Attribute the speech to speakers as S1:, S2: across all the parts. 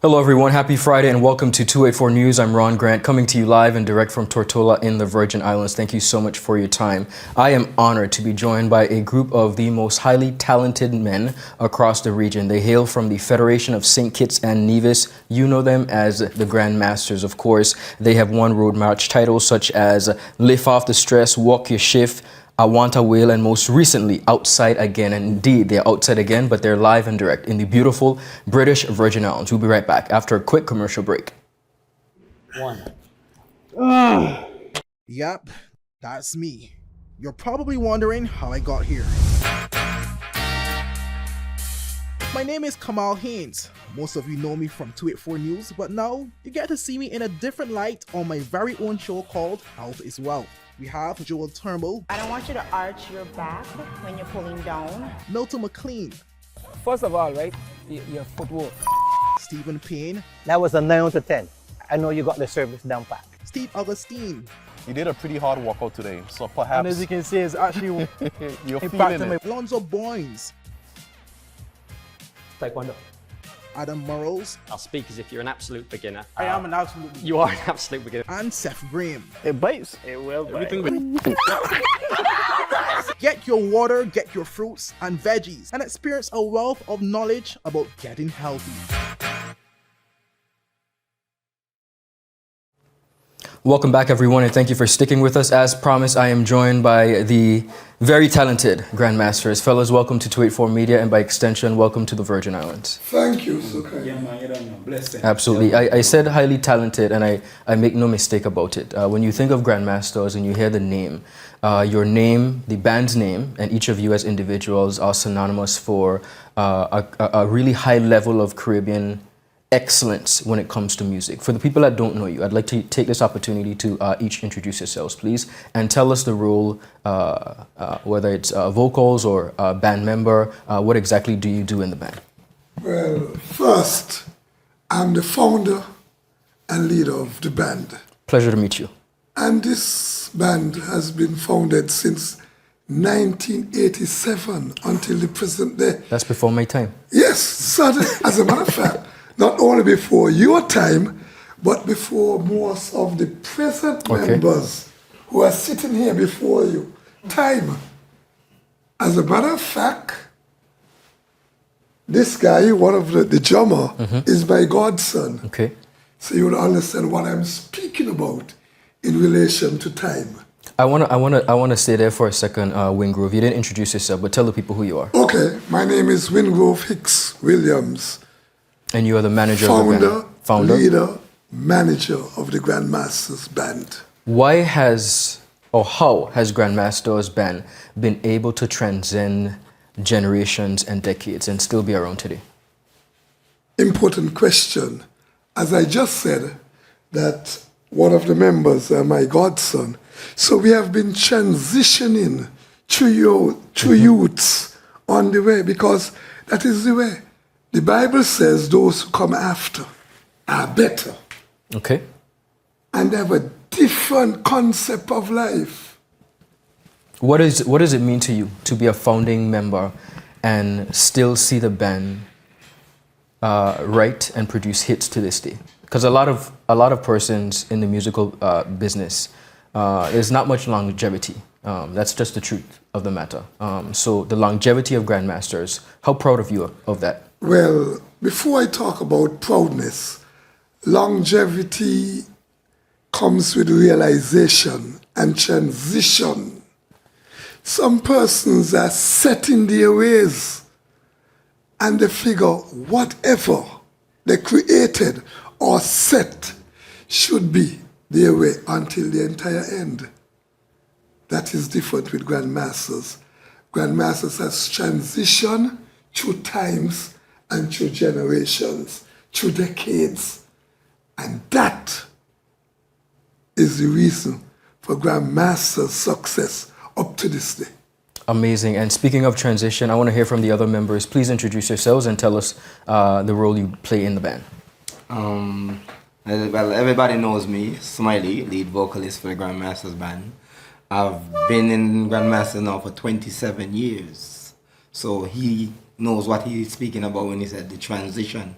S1: Hello everyone, happy Friday and welcome to 284 News. I'm Ron Grant coming to you live and direct from Tortola in the Virgin Islands. Thank you so much for your time. I am honored to be joined by a group of the most highly talented men across the region. They hail from the Federation of St. Kitts and Nevis. You know them as the Grandmasters, of course. They have won road march titles such as Lift Off the Stress, Walk Your Shift, I Want a Whale, and most recently, Outside Again. And indeed, they're outside again, but they're live and direct in the beautiful British Virgin Islands. We'll be right back after a quick commercial break.
S2: Yep, that's me. You're probably wondering how I got here. My name is Kamal Haynes. Most of you know me from 284 News, but now you get to see me in a different light on my very own show called Health is Wealth. We have Joel Turnbull.
S3: I don't want you to arch your back when you're pulling down.
S2: Milton McLean.
S4: First of all, right, your footwork.
S2: Stephen Payne.
S5: That was a 9 out of 10. I know you got the service down pat.
S2: Steve Augustine.
S6: You did a pretty hard workout today, so perhaps...
S4: And as you can see, it's actually
S6: you're feeling it.
S2: Alonzo Boynes.
S4: taekwondo.
S2: Adam Murrows.
S7: I'll speak as if you're an absolute beginner.
S4: I am an absolute beginner.
S7: You are an absolute beginner.
S2: And Seth Graham.
S4: It bites.
S7: It will bite.
S2: Get your water, get your fruits and veggies, and experience a wealth of knowledge about getting healthy.
S1: Welcome back, everyone, and thank you for sticking with us. As promised, I am joined by the very talented Grandmasters. Fellas, welcome to 284 Media, and by extension, welcome to the Virgin Islands.
S8: Thank you, Sukai.
S9: Yeah, man, you don't know. Blessing.
S1: Absolutely. I said highly talented, and I make no mistake about it. When you think of Grandmasters and you hear the name, your name, the band's name, and each of you as individuals are synonymous for a really high level of Caribbean excellence when it comes to music. For the people that don't know you, I'd like to take this opportunity to each introduce yourselves, please, and tell us the role, whether it's vocals or band member, what exactly do you do in the band?
S8: Well, first, I'm the founder and leader of the band.
S1: Pleasure to meet you.
S8: And this band has been founded since 1987 until the present day.
S1: That's before my time.
S8: Yes, certainly. As a matter of fact, not only before your time, but before most of the present members who are sitting here before you. Time. As a matter of fact, this guy, one of the drummer, is my godson.
S1: Okay.
S8: So you'll understand what I'm speaking about in relation to time.
S1: I wanna stay there for a second, Wingrove. You didn't introduce yourself, but tell the people who you are.
S8: Okay, my name is Wingrove Hicks Williams.
S1: And you are the manager of the band.
S8: Founder, leader, manager of the Grandmasters band.
S1: Why has, or how has Grandmasters band been able to transcend generations and decades and still be around today?
S8: Important question. As I just said, that one of the members are my godson. So we have been transitioning through youths on the way, because that is the way. The Bible says those who come after are better.
S1: Okay.
S8: And they have a different concept of life.
S1: What does it mean to you to be a founding member and still see the band write and produce hits to this day? Because a lot of persons in the musical business, there's not much longevity. That's just the truth of the matter. So the longevity of Grandmasters, how proud of you of that?
S8: Well, before I talk about proudness, longevity comes with realization and transition. Some persons are set in their ways and they figure whatever they created or set should be their way until the entire end. That is different with Grandmasters. Grandmasters has transitioned through times and through generations, through decades. And that is the reason for Grandmasters' success up to this day.
S1: Amazing. And speaking of transition, I want to hear from the other members. Please introduce yourselves and tell us the role you play in the band.
S9: Well, everybody knows me, Smiley, lead vocalist for the Grandmasters band. I've been in Grandmasters now for 27 years. So he knows what he's speaking about when he said the transition.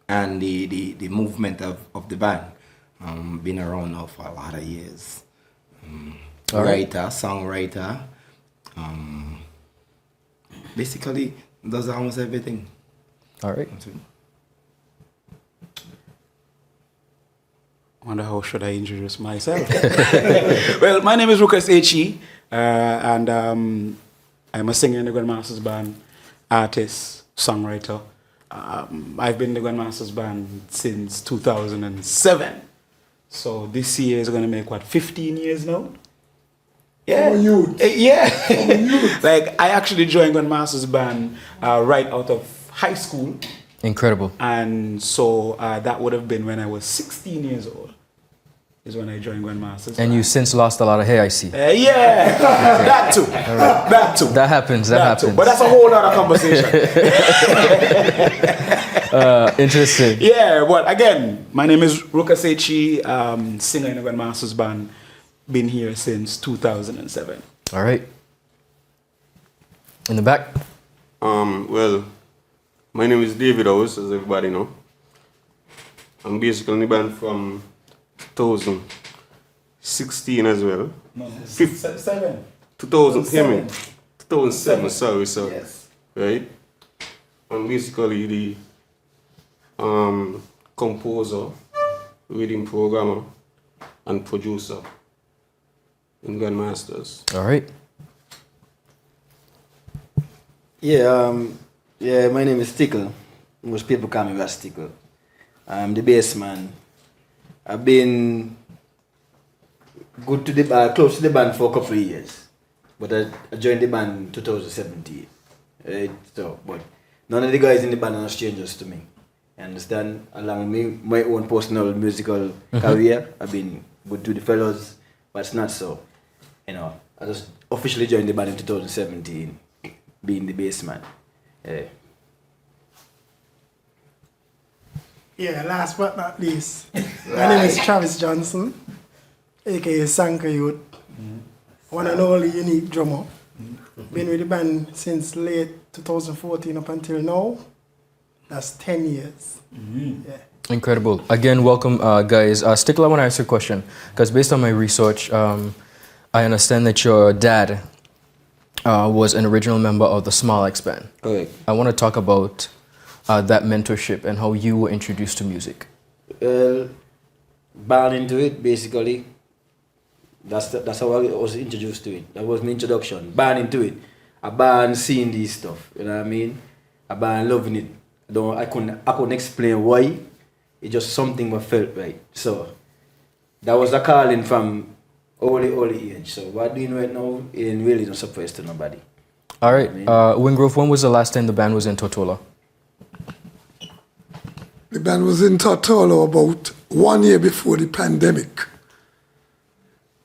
S9: and the movement of the band. Been around now for a lot of years.
S1: All right.
S9: Writer, songwriter. Basically, does almost everything.
S1: All right.
S10: I wonder how should I introduce myself? Well, my name is Lucas H.E. And I'm a singer in the Grandmasters band, artist, songwriter. I've been in the Grandmasters band since 2007. So this year is going to make, 15 years now? Yeah.
S8: From a youth.
S10: Yeah.
S8: From a youth.
S10: Like, I actually joined Grandmasters band right out of high school.
S1: Incredible.
S10: And so that would have been when I was 16 years old, is when I joined Grandmasters.
S1: And you since lost a lot of hair, I see.
S10: Yeah, that too. That too.
S1: That happens. That happens.
S10: Too. But that's a whole other conversation.
S1: Interesting.
S10: Yeah, but again, my name is Rukas H.E., singer in the Grandmasters band. Been here since 2007.
S1: All right. In the back.
S11: Well, my name is David House, as everybody know. I'm basically in the band from 2016 as well.
S10: No,
S11: 2000, hear me? 2007, sorry.
S9: Yes.
S11: Right? I'm basically the composer, rhythm programmer, and producer in Grandmasters.
S1: All right.
S12: Yeah, my name is Tickle. Most people call me Ras Tickle. I'm the bass man. I've been good to close to the band for a couple of years, but I joined the band in 2017. Right? So, but none of the guys in the band are strangers to me. You understand? Along with me, my own personal musical career, I've been good to the fellows, but it's not so. You know, I just officially joined the band in 2017, being the bass man.
S13: Yeah, last but not least, my name is Travis Johnson, aka Sanka Youth, one and only unique drummer. Been with the band since late 2014 up until now. That's 10 years. Yeah.
S1: Incredible. Again, welcome, guys. Stickler, I want to ask you a question, because based on my research, I understand that your dad was an original member of the Small X Band.
S12: Correct.
S1: I want to talk about that mentorship and how you were introduced to music.
S12: Well, born into it, basically. That's how I was introduced to it. That was my introduction. Born into it. I born seeing this stuff. You know what I mean? I born loving it. I couldn't explain why. It's just something I felt right. So that was a calling from early age. So what doing right now ain't really no surprise to nobody.
S1: All right. Wingrove, when was the last time the band was in Tortola?
S8: The band was in Tortola about 1 year before the pandemic.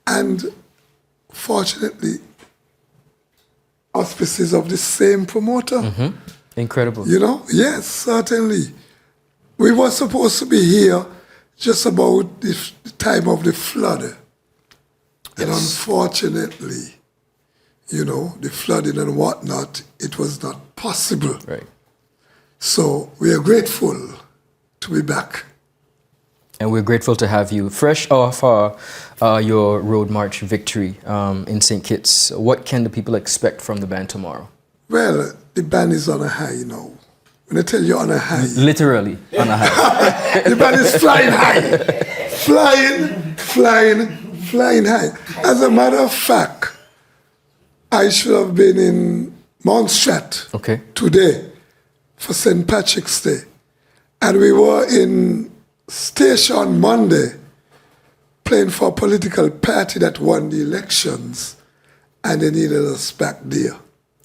S8: And fortunately, auspices of the same promoter.
S1: Incredible.
S8: You know, yes, certainly. We were supposed to be here just about the time of the flood. And unfortunately, you know, the flooding and whatnot, it was not possible.
S1: Right.
S8: So we are grateful to be back.
S1: And we're grateful to have you. Fresh off your road march victory in St. Kitts, what can the people expect from the band tomorrow?
S8: Well, the band is on a high now. When I tell you on a high.
S1: Literally on a high.
S8: The band is flying high. Flying high. As a matter of fact, I should have been in Montserrat today for St. Patrick's Day. And we were in Station Monday playing for a political party that won the elections, and they needed us back there.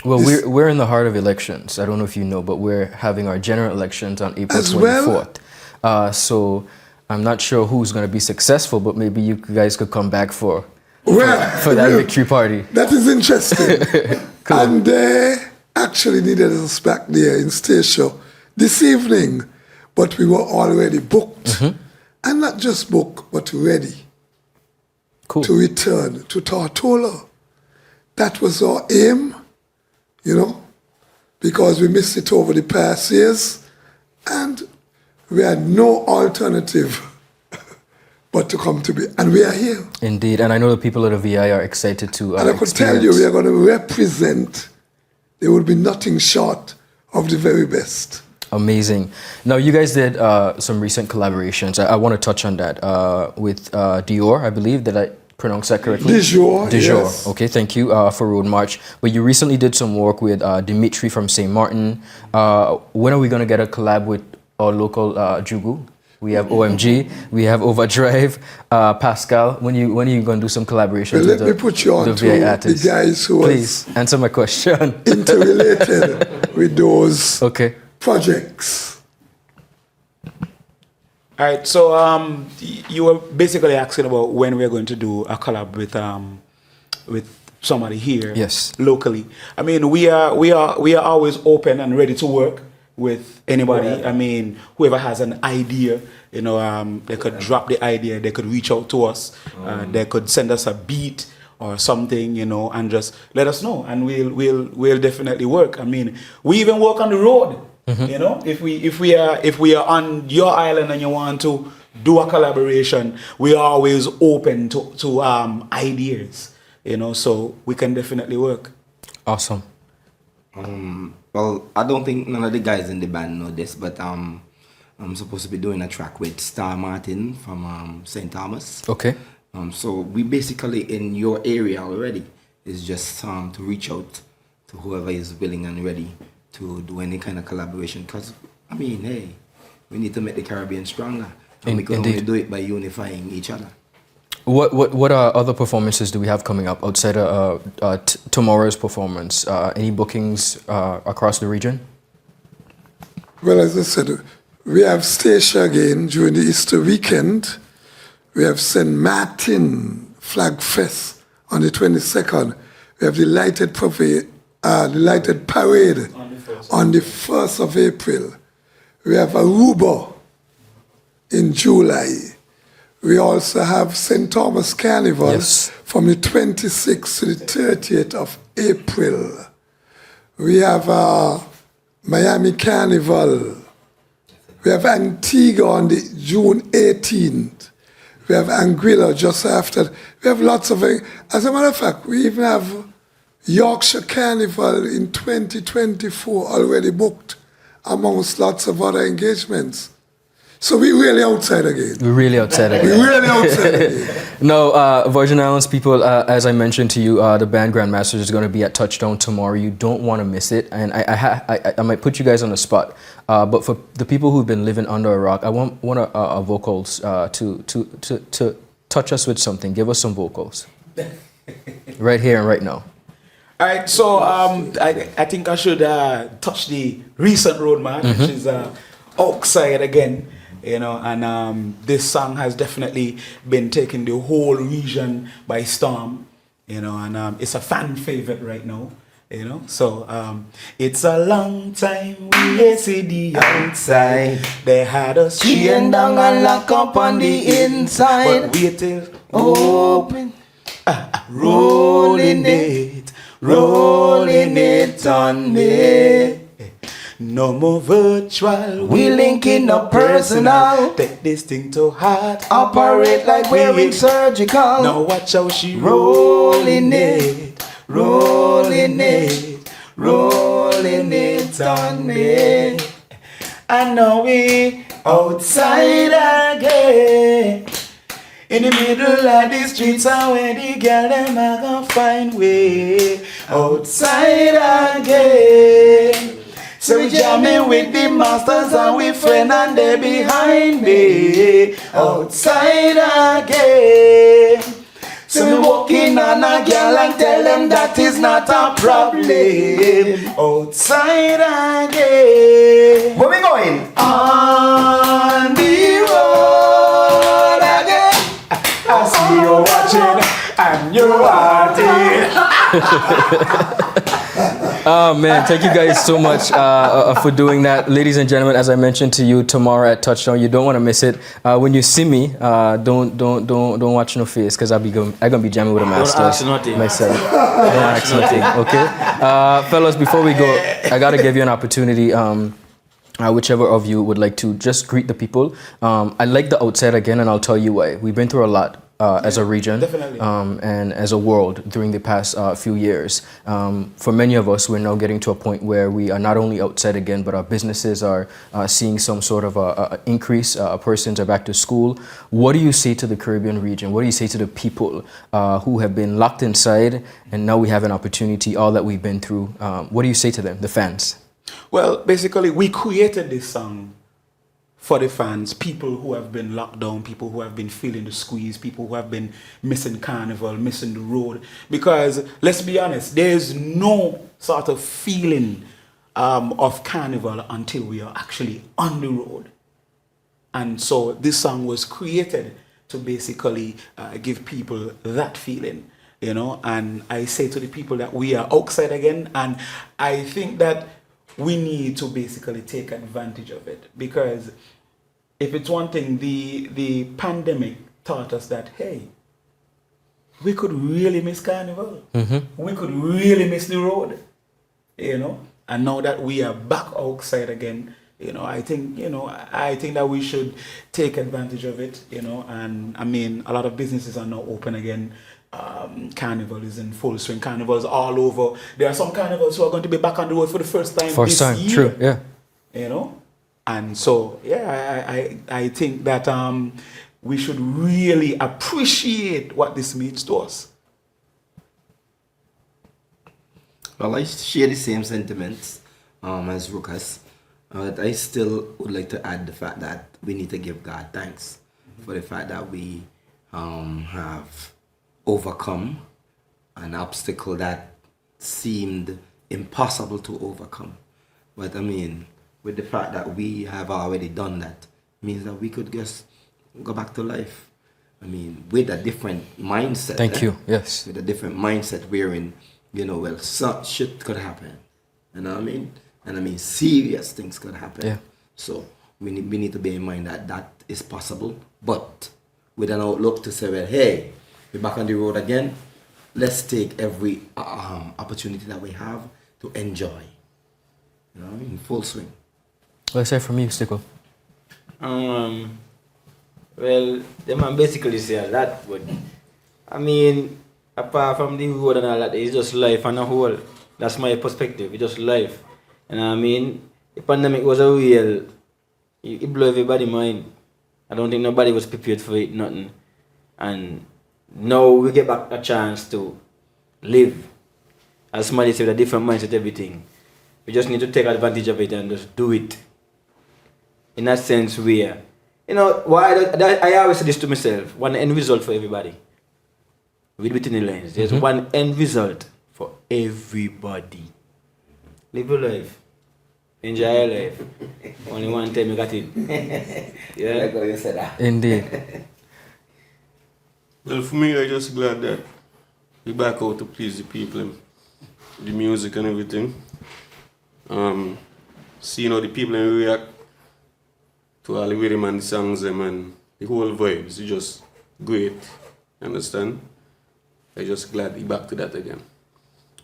S1: Well, we're in the heart of elections. I don't know if you know, but we're having our general elections on April 24th. So I'm not sure who's going to be successful, but maybe you guys could come back for that victory party.
S8: That is interesting. Cool. And they actually needed us back there in Station this evening, but we were already booked. And not just booked, but ready to return to Tortola. That was our aim. You know, because we missed it over the past years, and we had no alternative but to come to be, and we are here.
S1: Indeed, and I know the people of the VI are excited to
S8: And I could tell you, we are going to represent. There will be nothing short of the very best.
S1: Amazing. Now, you guys did some recent collaborations. I want to touch on that with Dior, I believe. Did I pronounce that correctly?
S8: Dior,
S1: Dior.
S8: yes.
S1: Okay, thank you for Road March. But you recently did some work with Dimitri from St. Martin. When are we going to get a collab with our local Jugu? We have OMG, we have Overdrive, Pascal. When are you going to do some collaborations
S8: Well,
S1: with
S8: let me put you on to the guys who
S1: Please, answer my question.
S8: interrelated with those
S1: okay.
S8: projects.
S10: All right, so you were basically asking about when we're going to do a collab with somebody here,
S1: yes,
S10: locally. I mean, we are always open and ready to work with anybody.
S1: Yeah.
S10: I mean, whoever has an idea, you know, they could drop the idea, they could reach out to us, they could send us a beat or something, you know, and just let us know, and we'll definitely work. I mean, we even work on the road. You know, if we are on your island and you want to do a collaboration, we are always open to ideas. You know, so we can definitely work.
S1: Awesome.
S9: Well, I don't think none of the guys in the band know this, but I'm supposed to be doing a track with Star Martin from St. Thomas.
S1: Okay.
S9: So we basically in your area already. It's just to reach out to whoever is willing and ready to do any kind of collaboration. Because, I mean, hey, we need to make the Caribbean stronger. And we can only do it by unifying each other.
S1: What other performances do we have coming up outside of tomorrow's performance? Any bookings across the region?
S8: Well, as I said, we have Stacia again during the Easter weekend. We have St. Martin Flag Fest on the 22nd. We have the lighted parade on the 1st of April. We have Aruba in July. We also have St. Thomas Carnival from the 26th to the 30th of April. We have Miami Carnival. We have Antigua on the June 18th. We have Anguilla just after. We have lots of, as a matter of fact, we even have Yorkshire Carnival in 2024 already booked, amongst lots of other engagements. So we're really outside again.
S1: We're really outside again.
S8: We're really outside again.
S1: No, Virgin Islands people, as I mentioned to you, the band Grandmasters is going to be at Touchdown tomorrow. You don't want to miss it. And I might put you guys on the spot. But for the people who've been living under a rock, I want our vocals to touch us with something. Give us some vocals. Right here and right now.
S10: All right, so I think I should touch the recent road march, which is Outside again. You know, and this song has definitely been taking the whole region by storm, you know, and it's a fan favorite right now, you know. So it's a long time we see the outside. They had us chained down and locked up on the inside. But wait till open, rolling it on me. No more virtual, we linking up personal. Take this thing to heart, operate like wearing surgical. Now watch how she rolling it on me. I know we outside again. In the middle of the streets are where the girl them a gonna find way. Outside again. So we jamming with the masters and we friend and they behind me. Outside again. So we walking on a girl and tell them that is not a problem. Outside again.
S12: Where we going?
S10: On the road again. I see you watching and you are
S1: Oh man, thank you guys so much for doing that. Ladies and gentlemen, as I mentioned to you, tomorrow at Touchdown, you don't want to miss it. When you see me, don't watch no face, because I'm gonna be jamming with the masters myself. Don't ask nothing, okay? Fellas, before we go, I gotta give you an opportunity. whichever of you would like to just greet the people. I like the outside again, and I'll tell you why. We've been through a lot as a region and as a world during the past few years. For many of us, we're now getting to a point where we are not only outside again, but our businesses are seeing some sort of a increase. Persons are back to school. What do you say to the Caribbean region? What do you say to the people who have been locked inside, and now we have an opportunity, all that we've been through? What do you say to them, the fans?
S10: Well, basically, we created this song for the fans, people who have been locked down, people who have been feeling the squeeze, people who have been missing carnival, missing the road. Because, let's be honest, there's no sort of feeling of carnival until we are actually on the road. And so this song was created to basically give people that feeling, you know. And I say to the people that we are outside again, and I think that we need to basically take advantage of it, because if it's one thing, the pandemic taught us that, hey, we could really miss carnival. We could really miss the road, you know. And now that we are back outside again, you know, I think that we should take advantage of it, you know. And I mean, a lot of businesses are now open again. Carnival is in full swing. Carnivals all over. There are some carnivals who are going to be back on the road for the first time this year.
S1: True, yeah.
S10: You know, and so yeah, I think that we should really appreciate what this means to us.
S9: Well, I share the same sentiments as Ruckus. But I still would like to add the fact that we need to give God thanks for the fact that we have overcome an obstacle that seemed impossible to overcome. But I mean, with the fact that we have already done that, means that we could just go back to life. I mean, with a different mindset.
S1: Thank you, yes.
S9: With a different mindset wherein, you know, well, such shit could happen. You know what I mean? And I mean, serious things could happen.
S1: Yeah.
S9: So we need to bear in mind that that is possible, but with an outlook to say, well, hey, we're back on the road again. Let's take every opportunity that we have to enjoy. You know what I mean? Full swing.
S1: Let's say from you, Stickle.
S12: Well, the man basically say a lot, but I mean, apart from the road and all that, it's just life on a whole. That's my perspective. It's just life. And I mean, the pandemic was a real, it blew everybody's mind. I don't think nobody was prepared for it, nothing. And now we get back a chance to live. As somebody said, with a different mindset, everything. We just need to take advantage of it and just do it. In that sense, where, you know, I always say this to myself, one end result for everybody. Read between the lines. There's one end result for everybody. Live your life. Enjoy your life. Only one time you got it. Yeah.
S9: Like how you said that.
S1: Indeed.
S11: Well, for me, I'm just glad that we're back out to please the people, the music and everything. Seeing how the people react to all the rhythm and the songs them and the whole vibes, it's just great. Understand? I'm just glad we're back to that again.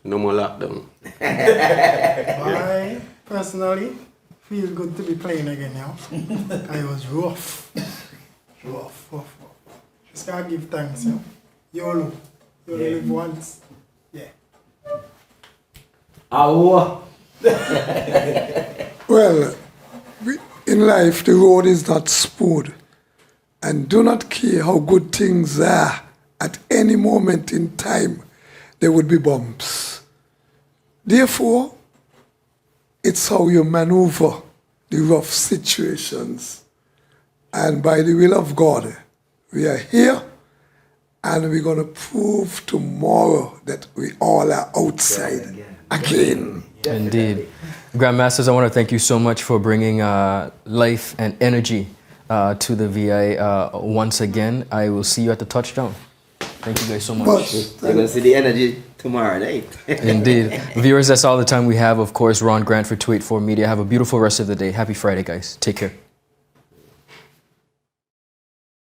S11: No more lockdown.
S13: I personally feel good to be playing again now. I was rough. Rough. Just gotta give thanks, you know. YOLO. You only live once. Yeah.
S12: Ow.
S8: Well, in life, the road is not smooth. And do not care how good things are. At any moment in time, there would be bumps. Therefore, it's how you maneuver the rough situations. And by the will of God, we are here, and we're going to prove tomorrow that we all are outside again.
S1: Indeed. Grandmasters, I want to thank you so much for bringing life and energy to the VI once again. I will see you at the touchdown. Thank you guys so much.
S9: You're going to see the energy tomorrow night.
S1: Indeed. Viewers, that's all the time we have. Of course, Ron Grant for 284 Media. Have a beautiful rest of the day. Happy Friday, guys. Take care.